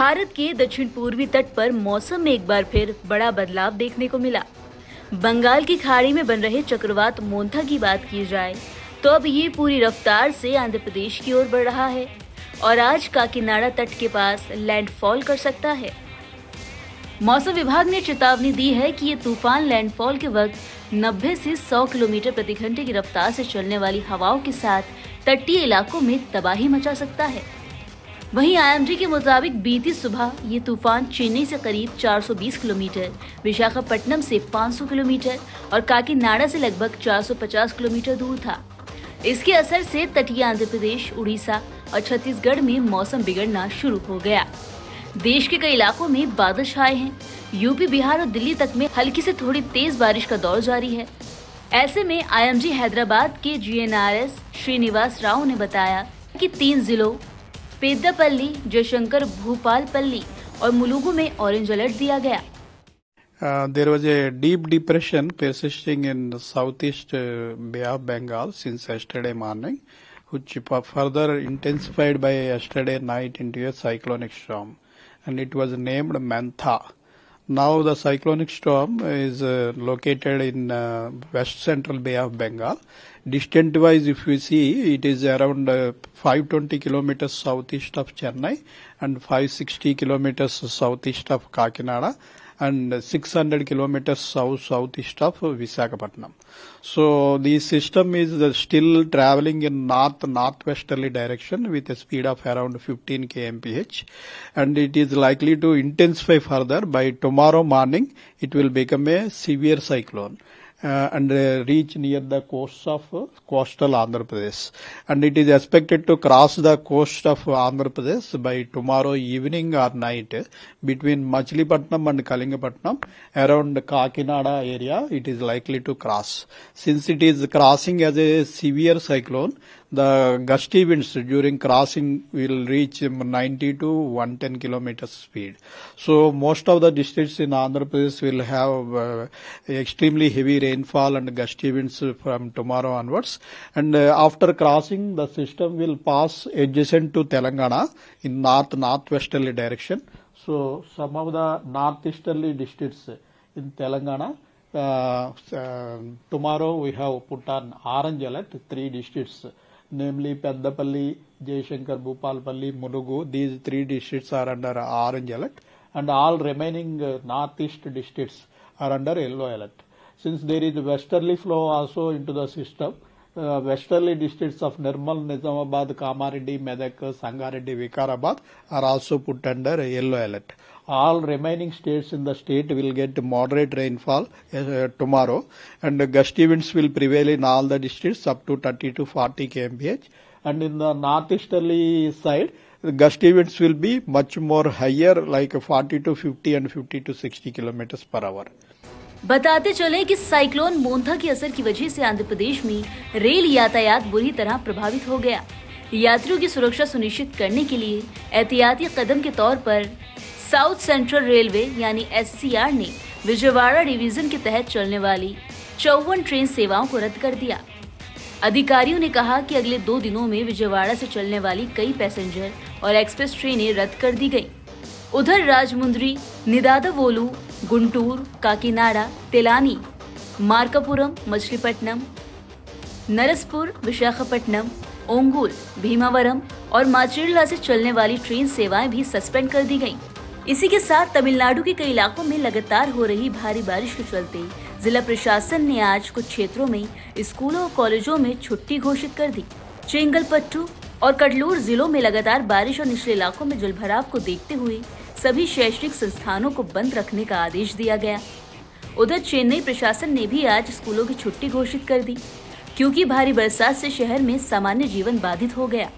भारत के दक्षिण पूर्वी तट पर मौसम में एक बार फिर बड़ा बदलाव देखने को मिला। बंगाल की खाड़ी में बन रहे चक्रवात मोंथा की बात की जाए तो अब ये पूरी रफ्तार से आंध्र प्रदेश की ओर बढ़ रहा है और आज काकीनाडा तट के पास लैंडफॉल कर सकता है। मौसम विभाग ने चेतावनी दी है कि ये तूफान लैंडफॉल के वक्त 90 से 100 किलोमीटर प्रति घंटे की रफ्तार से चलने वाली हवाओं के साथ तटीय इलाकों में तबाही मचा सकता है। वहीं आईएमडी के मुताबिक बीती सुबह ये तूफान चेन्नई से करीब 420 किलोमीटर, विशाखापट्टनम से 500 किलोमीटर और काकीनाडा से लगभग 450 किलोमीटर दूर था। इसके असर से तटीय आंध्र प्रदेश, उड़ीसा और छत्तीसगढ़ में मौसम बिगड़ना शुरू हो गया। देश के कई इलाकों में बादल छाए हैं। यूपी, बिहार और दिल्ली तक में हल्की से थोड़ी तेज बारिश का दौर जारी है। ऐसे में आईएमडी हैदराबाद के जीएनआरएस श्रीनिवास राव ने बताया कि 3 जिलों पेद्दापल्ली, जयशंकर भूपालपल्ली और मुलुगु में ऑरेंज अलर्ट दिया गया। There was a deep depression persisting in the southeast Bay of Bengal since yesterday morning, which further intensified by yesterday night into a cyclonic storm, and it was named Mantha. Now the cyclonic storm is located in west central Bay of Bengal. Distant wise, if we see, it is around 520 kilometers southeast of Chennai and 560 kilometers southeast of Kakinada and 600 kilometers southeast of Visakhapatnam. So the system is still traveling in northwesterly direction with a speed of around 15 kmph, and it is likely to intensify further. By tomorrow morning it will become a severe cyclone and reach near the coast of coastal Andhra Pradesh, and it is expected to cross the coast of Andhra Pradesh by tomorrow evening or night between Machilipatnam and Kalingapatnam. Around Kakinada area it is likely to cross. Since it is crossing as a severe cyclone, the gusty winds during crossing will reach 90 to 110 kilometers speed. So most of the districts in Andhra Pradesh will have extremely heavy rainfall and gusty winds from tomorrow onwards. And after crossing, the system will pass adjacent to Telangana in northwesterly direction. So some of the northeasterly districts in Telangana, tomorrow we have put on orange alert, 3 districts, namely Peddapalli, Jayashankar, Bhupalpalli, Munugu. These 3 districts are under orange alert, and all remaining northeast districts are under yellow alert. Since there is westerly flow also into the system, westerly districts of Nirmal, Nizamabad, Kamareddy, Medak, Sangareddy, Vikarabad are also put under yellow alert. All remaining states in the state will get moderate rainfall tomorrow, and gusty winds will prevail in all the districts up to 30 to 40 kmph. And in the northeasterly side, the gusty winds will be much more higher, like 40 to 50 and 50 to 60 kilometers per hour. बताते चले कि cyclone मोंथा के असर की वजह से आंध्र प्रदेश में rail यातायात बुरी तरह प्रभावित हो गया। यात्रियों की सुरक्षा सुनिश्चित करने के लिए एहतियाती कदम के तौर पर साउथ सेंट्रल रेलवे यानी SCR ने विजयवाड़ा डिवीजन के तहत चलने वाली 54 ट्रेन सेवाओं को रद्द कर दिया। अधिकारियों ने कहा कि अगले 2 दिनों में विजयवाड़ा से चलने वाली कई पैसेंजर और एक्सप्रेस ट्रेनें रद्द कर दी गयी। उधर राजमुंद्री, निदादवोलू, गुंटूर, काकीनाडा, तेलानी, मार्कापुरम, मछलीपट्टनम, नरसपुर, विशाखापट्टनम, ओंगोल, भीमावरम और माचिल्ला से चलने वाली ट्रेन सेवाएं भी सस्पेंड कर दी गईं। इसी के साथ तमिलनाडु के कई इलाकों में लगातार हो रही भारी बारिश के चलते जिला प्रशासन ने आज कुछ क्षेत्रों में स्कूलों और कॉलेजों में छुट्टी घोषित कर दी। चेंगलपट्टू और कटलूर जिलों में लगातार बारिश और निचले इलाकों में जलभराव को देखते हुए सभी शैक्षणिक संस्थानों को बंद रखने का आदेश दिया गया। उधर चेन्नई प्रशासन ने भी आज स्कूलों की छुट्टी घोषित कर दी, क्योंकि भारी बरसात से शहर में सामान्य जीवन बाधित हो गया।